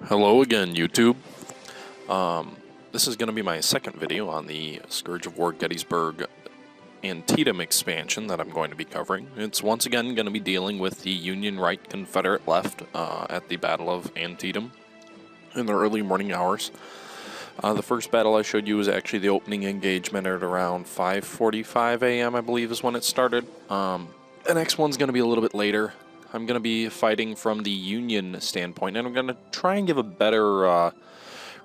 Hello again, YouTube. This is going to be my second video on the Scourge of War Gettysburg Antietam expansion that I'm going to be covering. It's once again going to be dealing with the Union right, Confederate left at the Battle of Antietam in the early morning hours. The first battle I showed you was actually the opening engagement at around 5:45 a.m. I believe is when it started. The next one's going to be a little bit later. I'm going to be fighting from the Union standpoint, and I'm going to try and give a better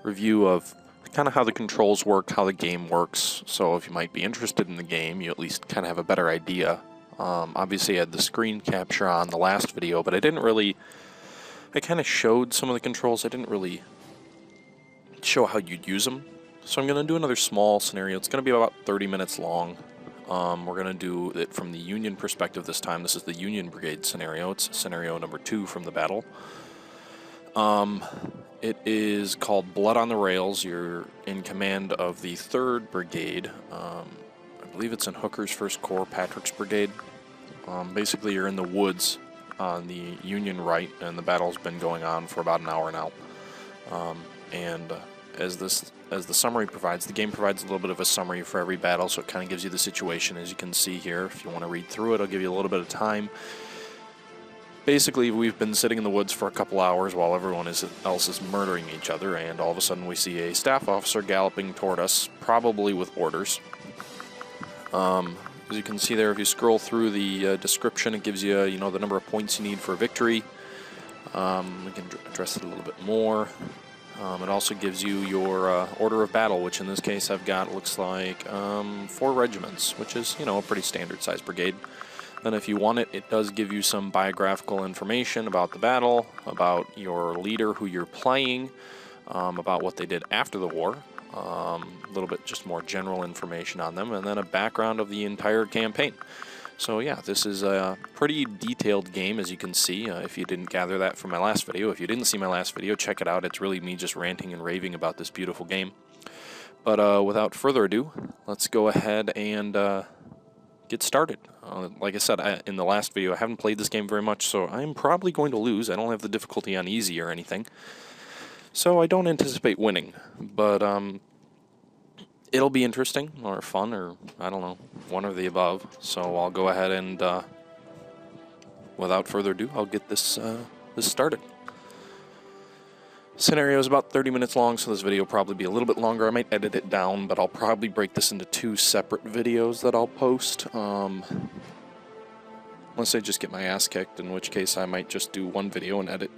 review of kind of how the controls work, how the game works. So if you might be interested in the game, you at least kind of have a better idea. Obviously, I had the screen capture on the last video, but I kind of showed some of the controls. I didn't really show how you'd use them. So I'm going to do another small scenario. It's going to be about 30 minutes long. We're going to do it from the Union perspective this time. This is the Union Brigade scenario. It's scenario number 2 from the battle. It is called Blood on the Rails. You're in command of the 3rd Brigade. I believe it's in Hooker's 1st Corps, Patrick's Brigade. Basically, you're in the woods on the Union right, and the battle's been going on for about an hour now. As the summary provides, the game provides a little bit of a summary for every battle, so it kind of gives you the situation, as you can see here. If you want to read through it, I'll give you a little bit of time. Basically, we've been sitting in the woods for a couple hours while everyone else is murdering each other, and all of a sudden we see a staff officer galloping toward us, probably with orders. As you can see there, if you scroll through the description, it gives you, the number of points you need for a victory. We can address it a little bit more. It also gives you your order of battle, which in this case I've got, looks like, 4 regiments, which is, a pretty standard-sized brigade. Then if you want it, it does give you some biographical information about the battle, about your leader who you're playing, about what they did after the war, a little bit just more general information on them, and then a background of the entire campaign. So yeah, this is a pretty detailed game, as you can see, if you didn't gather that from my last video. If you didn't see my last video, check it out. It's really me just ranting and raving about this beautiful game. But without further ado, let's go ahead and get started. Like I said, in the last video, I haven't played this game very much, so I'm probably going to lose. I don't have the difficulty on easy or anything. So I don't anticipate winning, but it'll be interesting, or fun, or, I don't know, one or the above. So I'll go ahead and, without further ado, I'll get this started. Scenario is about 30 minutes long, so this video will probably be a little bit longer. I might edit it down, but I'll probably break this into 2 separate videos that I'll post. Unless I just get my ass kicked, in which case I might just do one video and edit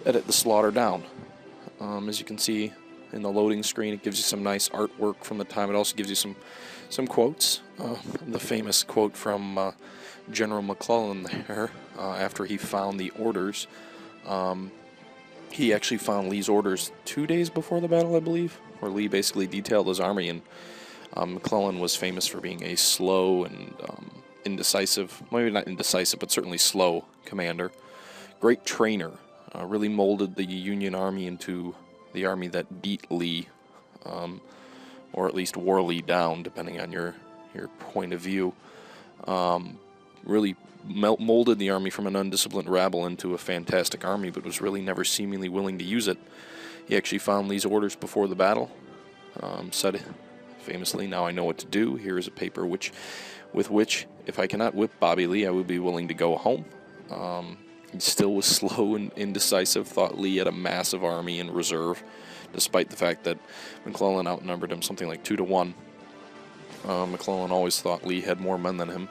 the slaughter down. As you can see in the loading screen, it gives you some nice artwork from the time. It also gives you some quotes. The famous quote from General McClellan there, after he found the orders. He actually found Lee's orders 2 days before the battle, I believe, where Lee basically detailed his army, and McClellan was famous for being a slow and indecisive, maybe not indecisive, but certainly slow commander. Great trainer, really molded the Union Army into the army that beat Lee, or at least wore Lee down, depending on your point of view. Really molded the army from an undisciplined rabble into a fantastic army, but was really never seemingly willing to use it. He actually found Lee's orders before the battle, said famously, "Now I know what to do. Here is a paper with which, if I cannot whip Bobby Lee, I would be willing to go home." He still was slow and indecisive, thought Lee had a massive army in reserve, despite the fact that McClellan outnumbered him something like 2 to 1. McClellan always thought Lee had more men than him.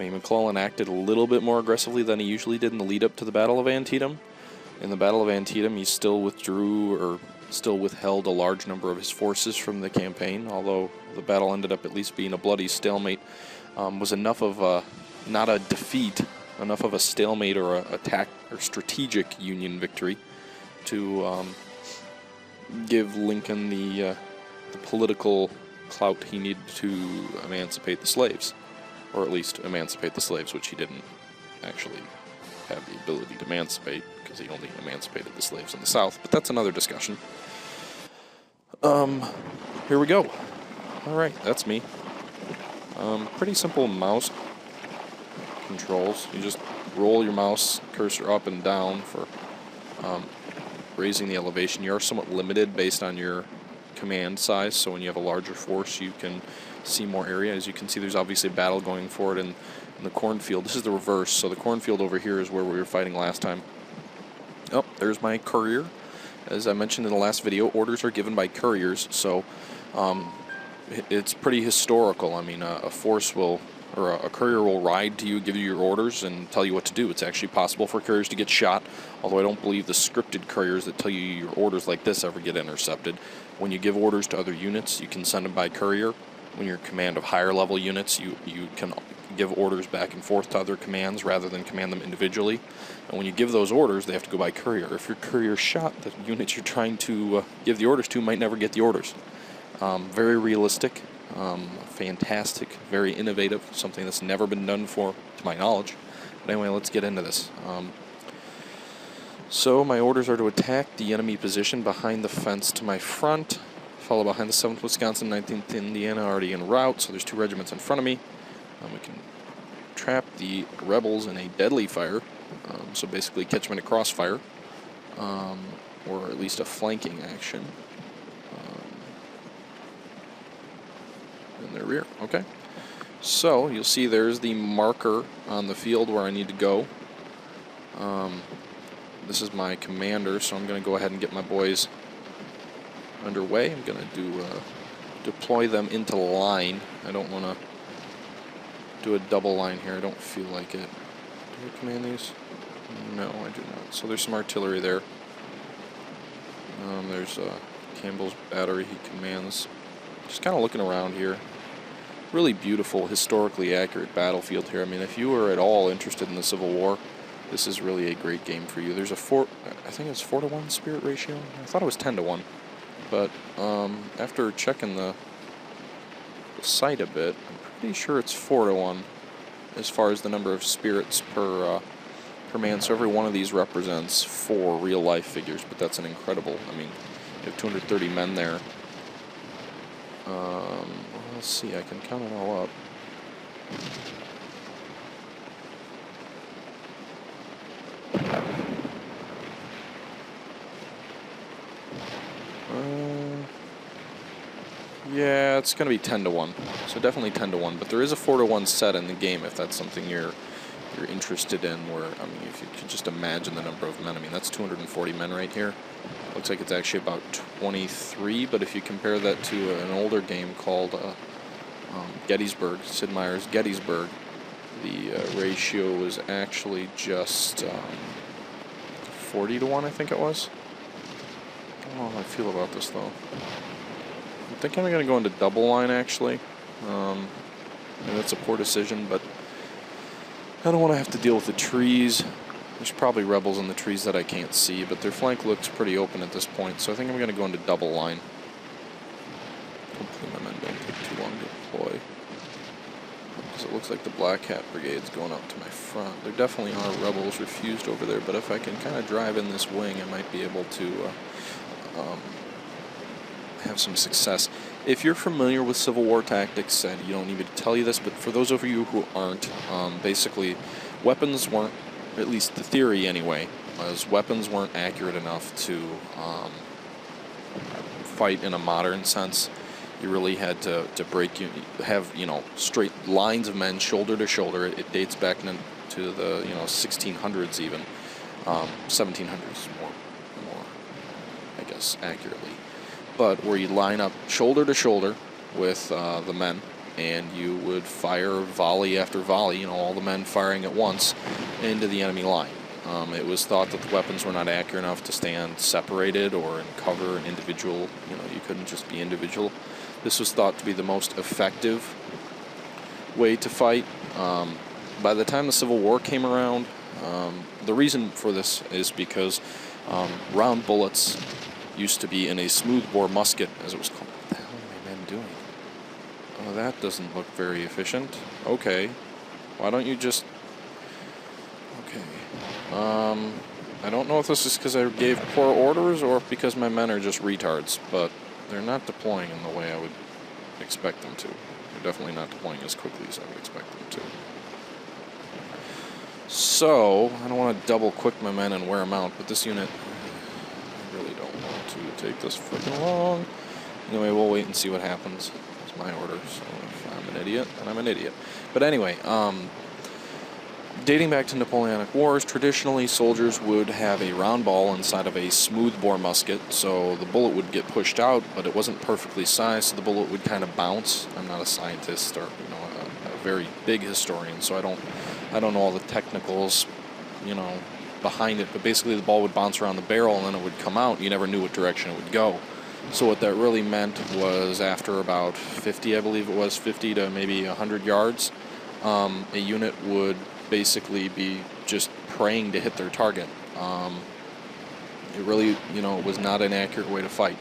McClellan acted a little bit more aggressively than he usually did in the lead up to the Battle of Antietam. In the Battle of Antietam, he still withheld a large number of his forces from the campaign, although the battle ended up at least being a bloody stalemate. Was enough of not a defeat, enough of a stalemate or an attack or strategic Union victory to give Lincoln the political clout he needed to emancipate the slaves, or at least emancipate the slaves, which he didn't actually have the ability to emancipate, because he only emancipated the slaves in the South, but that's another discussion. Here we go. Alright, that's me. Pretty simple mouse controls. You just roll your mouse cursor up and down for raising the elevation. You are somewhat limited based on your command size, so when you have a larger force, you can see more area. As you can see, there's obviously a battle going forward in the cornfield. This is the reverse, so the cornfield over here is where we were fighting last time. Oh, there's my courier. As I mentioned in the last video, orders are given by couriers, so it's pretty historical. I mean, a force will, or a courier will ride to you, give you your orders, and tell you what to do. It's actually possible for couriers to get shot, although I don't believe the scripted couriers that tell you your orders like this ever get intercepted. When you give orders to other units, you can send them by courier. When you're in command of higher level units, you can give orders back and forth to other commands rather than command them individually. And when you give those orders, they have to go by courier. If your courier shot, the units you're trying to give the orders to might never get the orders. Very realistic, fantastic, very innovative, something that's never been done before, to my knowledge. But anyway, let's get into this. So my orders are to attack the enemy position behind the fence to my front, follow behind the 7th Wisconsin, 19th Indiana, already en route, so there's 2 regiments in front of me. We can trap the rebels in a deadly fire, so basically catch them in a crossfire, or at least a flanking action. In their rear. Okay. So you'll see there's the marker on the field where I need to go. This is my commander, so I'm going to go ahead and get my boys underway. I'm going to do deploy them into line. I don't want to do a double line here. I don't feel like it. Do I command these? No, I do not. So there's some artillery there. There's Campbell's battery. He commands. Just kind of looking around here. Really beautiful, historically accurate battlefield here. I mean, if you were at all interested in the Civil War, this is really a great game for you. There's a I think it's 4-to-1 spirit ratio. I thought it was 10-to-1. But after checking the site a bit, I'm pretty sure it's 4-to-1 as far as the number of spirits per man. So every one of these represents 4 real-life figures, but that's an incredible. I mean, you have 230 men there. Let's see, I can count it all up. Yeah, it's going to be 10-to-1. So definitely 10-to-1, but there is a 4-to-1 set in the game if that's something you're interested in, where, I mean, if you could just imagine the number of men. I mean, that's 240 men right here. Looks like it's actually about 23, but if you compare that to an older game called Gettysburg, Sid Meier's Gettysburg, the ratio was actually just 40-to-1, I think it was. I don't know how I feel about this, though. I think I'm going to go into double line, actually. And that's a poor decision, but I don't want to have to deal with the trees. There's probably rebels in the trees that I can't see, but their flank looks pretty open at this point, so I think I'm going to go into double line. Hopefully my men don't take too long to deploy. Because it looks like the Black Hat Brigade's going up to my front. There definitely are rebels refused over there, but if I can kind of drive in this wing, I might be able to have some success. If you're familiar with Civil War tactics, and you don't need me to tell you this, but for those of you who aren't, basically weapons weren't, at least the theory anyway, was weapons weren't accurate enough to fight in a modern sense. You really had to have straight lines of men shoulder to shoulder. It dates back to the 1600s even, 1700s more I guess accurately. But where you line up shoulder to shoulder with the men, and you would fire volley after volley, all the men firing at once into the enemy line. It was thought that the weapons were not accurate enough to stand separated or in cover and individual. You couldn't just be individual. This was thought to be the most effective way to fight. By the time the Civil War came around, the reason for this is because round bullets used to be in a smoothbore musket, as it was called. What the hell are my men doing? Oh, that doesn't look very efficient. Okay. Why don't you just... Okay. I don't know if this is because I gave poor orders or because my men are just retards, but they're not deploying in the way I would expect them to. They're definitely not deploying as quickly as I would expect them to. So, I don't want to double quick my men and wear them out, but this unit, I really don't want to take this freaking long. Anyway, we'll wait and see what happens. It's my order, so if I'm an idiot, then I'm an idiot. But anyway, dating back to Napoleonic Wars, traditionally soldiers would have a round ball inside of a smoothbore musket, so the bullet would get pushed out, but it wasn't perfectly sized, so the bullet would kind of bounce. I'm not a scientist or a very big historian, so I don't know all the technicals, behind it, but basically the ball would bounce around the barrel and then it would come out. You never knew what direction it would go. So what that really meant was after about 50, I believe it was, 50 to maybe 100 yards, a unit would basically be just praying to hit their target. It really, was not an accurate way to fight.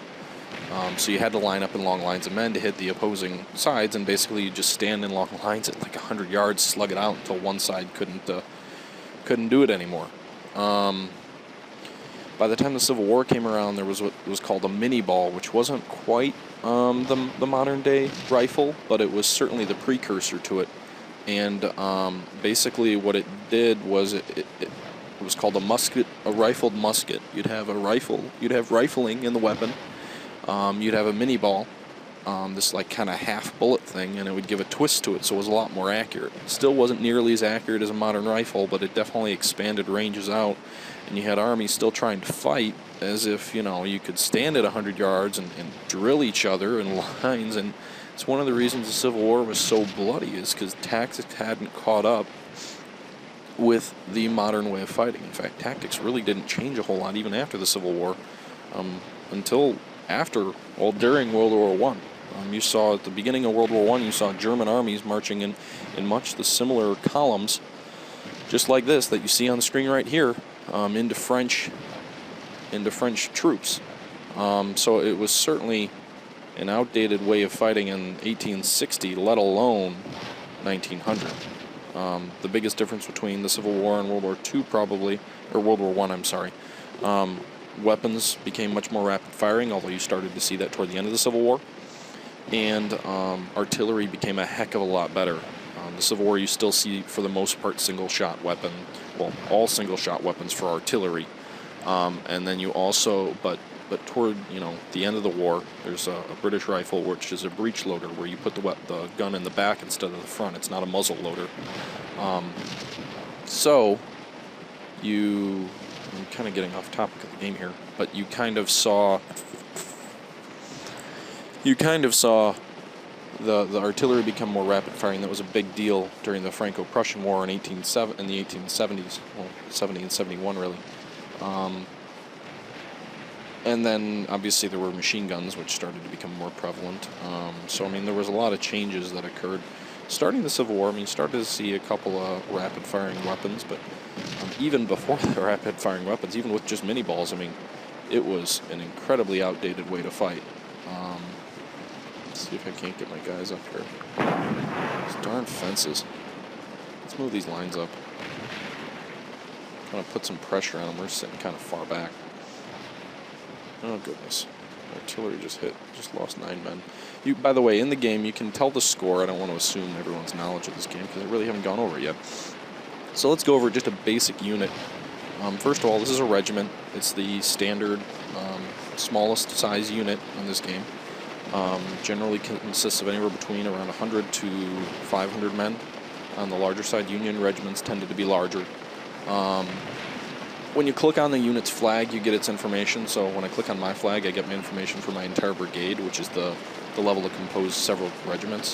So you had to line up in long lines of men to hit the opposing sides, and basically you just stand in long lines at like 100 yards, slug it out until one side couldn't do it anymore. By the time the Civil War came around, there was what was called a mini ball, which wasn't quite the modern day rifle, but it was certainly the precursor to it. And basically what it did was it was called a rifled musket. You'd have a rifle, you'd have rifling in the weapon, you'd have a mini ball, this like kind of half bullet thing, and it would give a twist to it, so it was a lot more accurate. Still wasn't nearly as accurate as a modern rifle, but it definitely expanded ranges out, and you had armies still trying to fight as if, you could stand at 100 yards and drill each other in lines. And it's one of the reasons the Civil War was so bloody, is because tactics hadn't caught up with the modern way of fighting. In fact, tactics really didn't change a whole lot even after the Civil War, until during World War I. You saw at the beginning of World War I, you saw German armies marching in much the similar columns, just like this that you see on the screen right here, into French troops. So it was certainly an outdated way of fighting in 1860, let alone 1900. The biggest difference between the Civil War and World War II World War I, I'm sorry. Weapons became much more rapid firing, although you started to see that toward the end of the Civil War. And artillery became a heck of a lot better. The Civil War, you still see, for the most part, single-shot weapon. Well, all single-shot weapons for artillery. And then you also, but toward, the end of the war, there's a British rifle, which is a breech loader, where you put the gun in the back instead of the front. It's not a muzzle loader. So, I'm kind of getting off topic of the game here, but you kind of saw the artillery become more rapid firing. That was a big deal during the Franco-Prussian War in the 1870s, well, 70 and 71 really. And then obviously there were machine guns, which started to become more prevalent. So there was a lot of changes that occurred. Starting the Civil War, you started to see a couple of rapid firing weapons, but even before the rapid firing weapons, even with just mini balls, it was an incredibly outdated way to fight. Let's see if I can't get my guys up here. These darn fences. Let's move these lines up. Kind of put some pressure on them. We're sitting kind of far back. Oh goodness. Artillery just lost 9 men. By the way, in the game, you can tell the score. I don't want to assume everyone's knowledge of this game because I really haven't gone over it yet. So let's go over just a basic unit. First of all, this is a regiment. It's the standard smallest size unit in this game. Generally consists of anywhere between around 100 to 500 men. On the larger side, Union regiments tended to be larger. When you click on the unit's flag, you get its information. So when I click on my flag, I get my information for my entire brigade, which is the level that composes several regiments.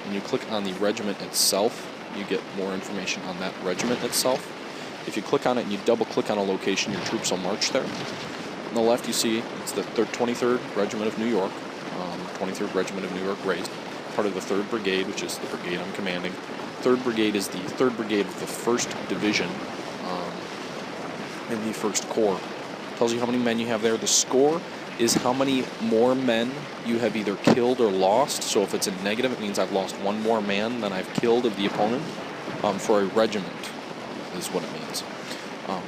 When you click on the regiment itself, you get more information on that regiment itself. If you click on it and you double-click on a location, your troops will march there. On the left, you see it's the 23rd Regiment of New York, 23rd Regiment of New York raised, part of the 3rd Brigade, which is the brigade I'm commanding. 3rd Brigade is the 3rd Brigade of the 1st Division in the 1st Corps. Tells you how many men you have there. The score is how many more men you have either killed or lost. So if it's a negative, it means I've lost 1 more man than I've killed of the opponent. For a regiment is what it means.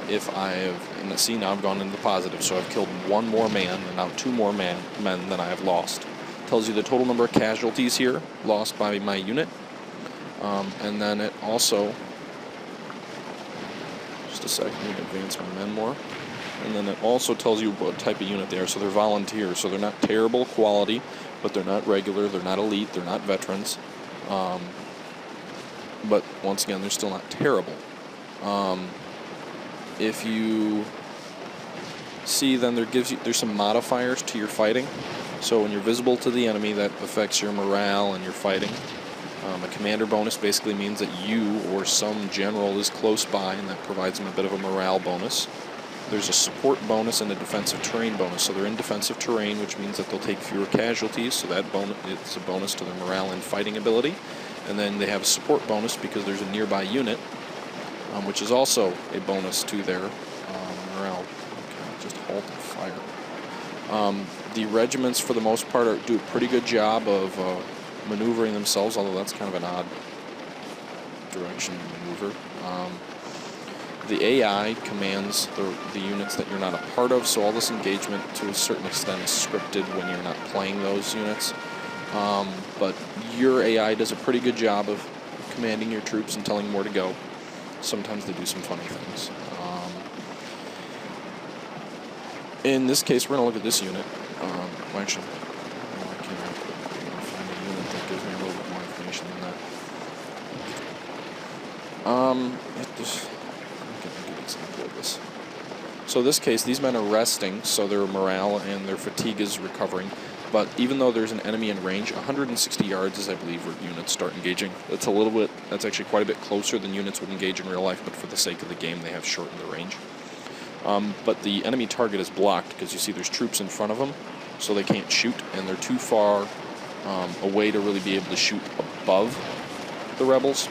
If and see, now I've gone into the positive, so I've killed 1 more man and now 2 more men than I have lost. Tells you the total number of casualties here lost by my unit. And then it also Just a second, I'm going to advance my men more. And then it also tells you what type of unit they are. So they're volunteers, so they're not terrible quality, but they're not regular, they're not elite, they're not veterans. But once again, they're still not terrible. If you see, then there's some modifiers to your fighting. So when you're visible to the enemy, that affects your morale and your fighting. A commander bonus basically means that you or some general is close by, and that provides them a bit of a morale bonus. There's a support bonus and a defensive terrain bonus. So they're in defensive terrain, which means that they'll take fewer casualties, so that it's a bonus to their morale and fighting ability. And then they have a support bonus because there's a nearby unit, which is also a bonus to their morale. Okay, just halt and fire. The regiments, for the most part, do a pretty good job of maneuvering themselves, although that's kind of an odd direction to maneuver. The AI commands the units that you're not a part of, so all this engagement to a certain extent is scripted when you're not playing those units. But your AI does a pretty good job of commanding your troops and telling them where to go. Sometimes they do some funny things. In this case, we're going to look at this unit. Well, actually, I can't find a unit that gives me a little bit more information than that. Example of this. So in this case, these men are resting, so their morale and their fatigue is recovering. But even though there's an enemy in range, 160 yards is, I believe, where units start engaging. That's actually quite a bit closer than units would engage in real life, but for the sake of the game, they have shortened the range. But the enemy target is blocked because you see there's troops in front of them, so they can't shoot, and they're too far away to really be able to shoot above the rebels,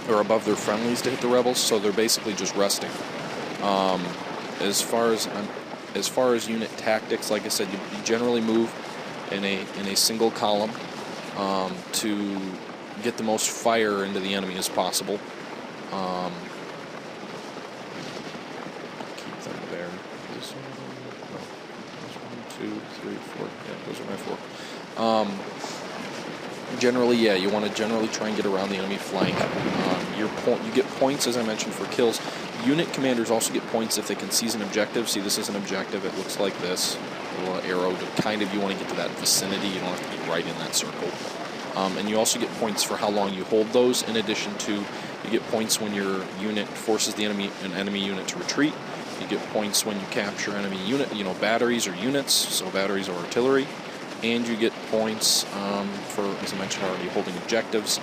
or above their friendlies to hit the rebels, so they're basically just resting. As far as unit tactics, like I said, you generally move in a single column to get the most fire into the enemy as possible. Keep them there. This one, no. There's 1, 2, 3, 4. Yeah, those are my 4. Generally, yeah, you want to generally try and get around the enemy flank. You get points, as I mentioned, for kills. Unit commanders also get points if they can seize an objective. See, this is an objective. It looks like this. A little arrow to kind of, you want to get to that vicinity. You don't have to be right in that circle. And you also get points for how long you hold those. In addition to, you get points when your unit forces an enemy unit to retreat. You get points when you capture enemy unit, batteries or units, so batteries or artillery. And you get points for, as I mentioned already, holding objectives.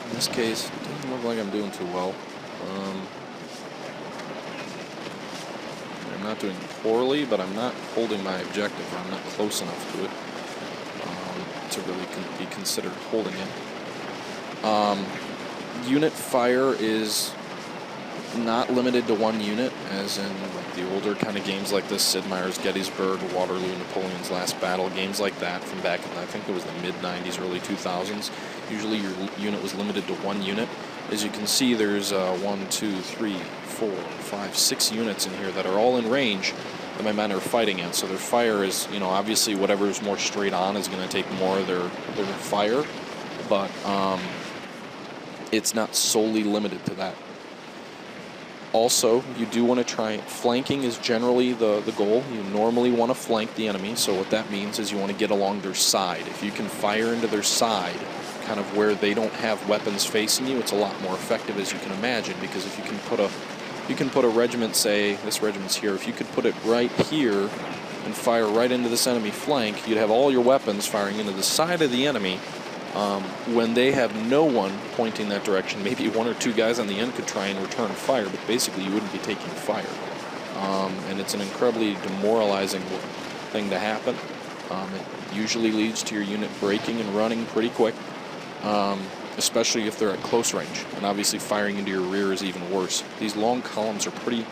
In this case, it doesn't look like I'm doing too well. I'm not doing poorly, but I'm not holding my objective, or I'm not close enough to it to really be considered holding it. Unit fire is not limited to one unit, as in like the older kind of games like this, Sid Meier's Gettysburg, Waterloo, Napoleon's Last Battle, games like that from back in, I think it was the mid-90s, early 2000s. Usually your unit was limited to one unit. As you can see, there's 1, 2, 3, 4, 5, 6 units in here that are all in range that my men are fighting in. So their fire is, obviously whatever is more straight on is going to take more of their fire, but it's not solely limited to that. Also, you do want to try, flanking is generally the goal. You normally want to flank the enemy, so what that means is you want to get along their side. If you can fire into their side, kind of where they don't have weapons facing you, it's a lot more effective, as you can imagine, because if you can put a regiment, say, this regiment's here, if you could put it right here and fire right into this enemy flank, you'd have all your weapons firing into the side of the enemy. When they have no one pointing that direction, maybe 1 or 2 guys on the end could try and return fire, but basically you wouldn't be taking fire. And it's an incredibly demoralizing thing to happen. It usually leads to your unit breaking and running pretty quick, especially if they're at close range. And obviously firing into your rear is even worse. These long columns are pretty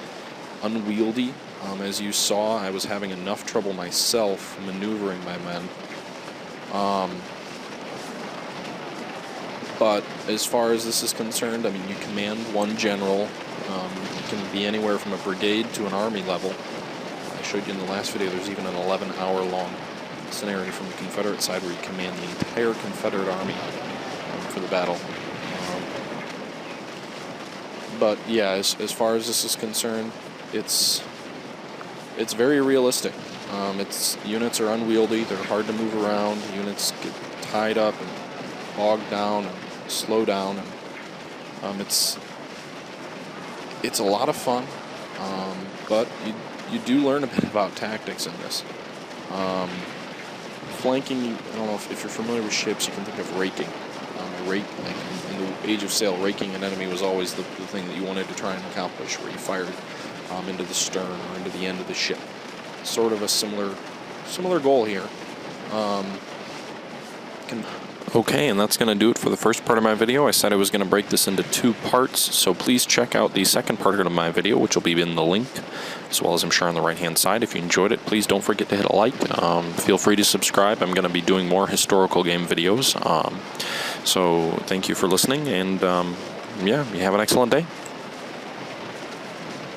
unwieldy. As you saw, I was having enough trouble myself maneuvering my men. But as far as this is concerned, I mean, you command one general. You can be anywhere from a brigade to an army level. I showed you in the last video, there's even an 11-hour-long scenario from the Confederate side where you command the entire Confederate army for the battle. But yeah, as far as this is concerned, it's very realistic. Its units are unwieldy. They're hard to move around. Units get tied up and bogged down and slow down. And it's a lot of fun. But you do learn a bit about tactics in this. Flanking, I don't know if you're familiar with ships, you can think of raking. Like in the Age of Sail, raking an enemy was always the thing that you wanted to try and accomplish, where you fired into the stern or into the end of the ship. Sort of a similar goal here. Okay, and that's going to do it for the first part of my video. I said I was going to break this into 2 parts, so please check out the second part of my video, which will be in the link, as well as I'm sure on the right-hand side. If you enjoyed it, please don't forget to hit a like. Feel free to subscribe. I'm going to be doing more historical game videos. So thank you for listening, and yeah, you have an excellent day.